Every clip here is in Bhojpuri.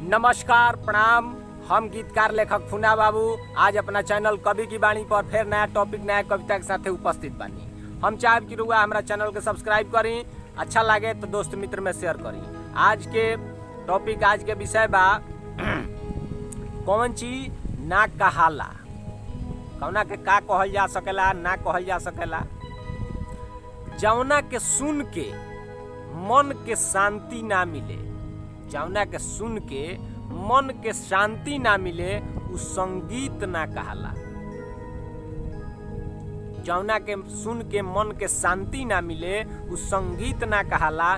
नमस्कार, प्रणाम। हम गीतकार लेखक फुना बाबू आज अपना चैनल कवि की वाणी पर फिर नया टॉपिक नया कविता के साथ उपस्थित बानी। हम चाहब कि रुआ हमारा चैनल के सब्सक्राइब करी, अच्छा लगे तो दोस्त मित्र में शेयर करी। आज के टॉपिक, आज के विषय बा कौन चीज ना कहाला, कौना के का कहल जा सकेला, ना कहल जा सकेला। जौना के सुन के मन के शांति ना मिले, जौना के सुन के मन के शांति ना मिले, उ संगीत ना कहाला। जौना के सुन के मन के शांति ना मिले, उ संगीत ना कहाला।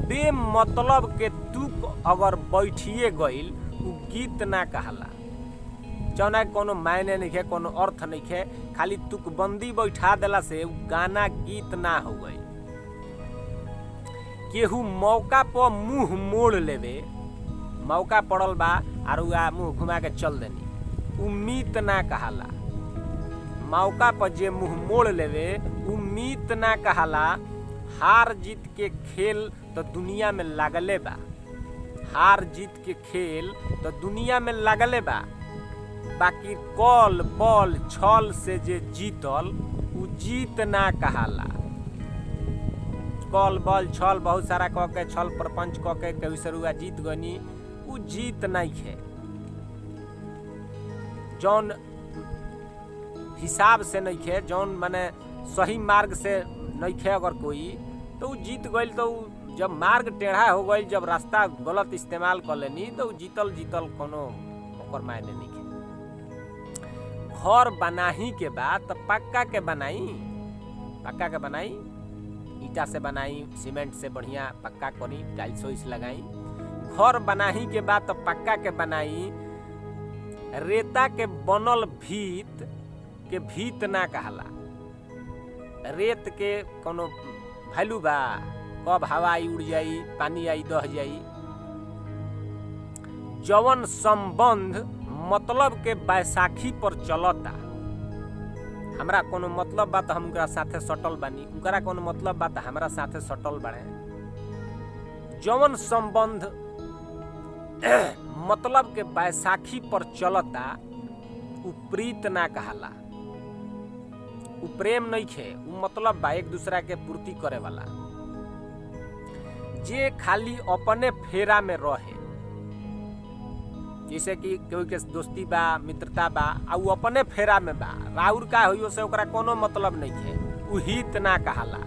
बेमतलब के तुक अगर बैठिए गईल, उ गीत ना कहाला। जौना के कोनो मायने नहीं है, कोनो अर्थ नहीं है, खाली तुकबंदी बैठा देला से उ गाना गीत ना हो गई। केहू मौका पर मुंह मोड़ लेवे, मौका पड़ल बा और मुंह घुमा के चल देनी, उम्मीद ना कहाला। मौका पर जे मुंह मोड़ लेवे उम्मीद ना कहाला। हार जीत के खेल तो दुनिया में लागले बा, हार जीत के खेल तो दुनिया में लागले बा। बाकी कल बल छल से जे जीतल, उ जीत ना कहाला। कल बल छल बहुत सारा कह के, छल प्रपंच कह के केहू से रुआ जीत गनी, उ जीत नहीं है। जौन हिसाब से नहीं है, जौन माने सही मार्ग से नहीं है अगर कोई, तो उ जीत गईल। तो जब मार्ग टेढ़ा हो गई, जब रास्ता गलत इस्तेमाल कर लेनी, तो जीतल जीतल कोनो ओकर मायने नहीं है। घर बनाही के बाद तो पक्का के बनाई, पक्का के बनाई, ईटा से बनाई, सीमेंट से बढ़िया पक्का करी, टाइल्स वाइल्स लगाई। घर बनाही के बाद तो पक्का के बनाई। रेता के बनल भीत के भीत ना कहला। रेत के कोनो वैल्यू बा, कब हवा आई उड़ जाई, पानी आई दह जाई। जवन संबंध मतलब के बैसाखी पर चलता, हमरा कोनो मतलब बा तो हम उनकरा साथे सटल बानी, उनकरा कोनो मतलब बा तो हमरा साथे सटल बाड़े। जवन संबंध मतलब के बैसाखी पर चलता, उ प्रीत ना कहाला। उ प्रेम नहीं है, उ मतलब बा एक दूसरा के पूर्ति करे वाला। जे खाली अपने फेरा में रहे, जैसे कि कोई के दोस्ती बा, मित्रता बा, आ उ अपने फेरा में बा, राउर का होइयो से ओकरा कोनो मतलब नहीं है, उ हित ना कहाला।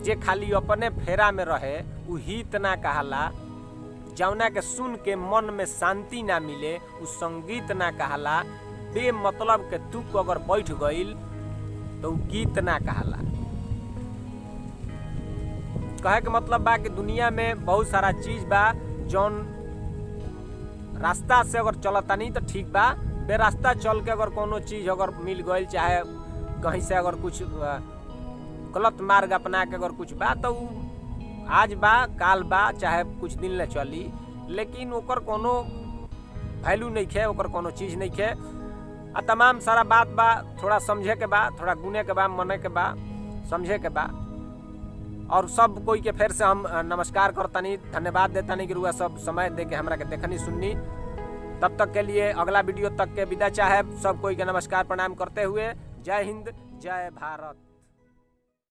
जे खाली अपने फेरा में रहे, उ हित ना कहाला। जौना के सुन के मन में शांति ना मिले, उ संगीत ना कहाला। बेमतलब के तुक अगर बैठ गईल, तो उ गीत ना कहाला। कहे के मतलब बा कि दुनिया में बहुत सारा चीज बा, जौन रास्ता से अगर चलता नहीं तो ठीक बा, बेरास्ता चल के अगर कोनो चीज अगर मिल गई, चाहे कहीं से अगर कुछ गलत मार्ग अपना के अगर कुछ बा, तो आज बा काल बा, चाहे कुछ दिन ले चली, लेकिन ओकर कोनो वैल्यू नहीं है, ओकर कोनो चीज नहीं है। आ तमाम सारा बात बा, थोड़ा समझे के बा, थोड़ा गुने के बा, मने के बा, समझे के बा। और सब कोई के फिर से हम नमस्कार करतानी, धन्यवाद देतानी कि रुआ सब समय दे के हमरा के देखनी सुननी। तब तक के लिए अगला वीडियो तक के विदा चाहे सब कोई के नमस्कार प्रणाम करते हुए, जय हिंद, जय भारत।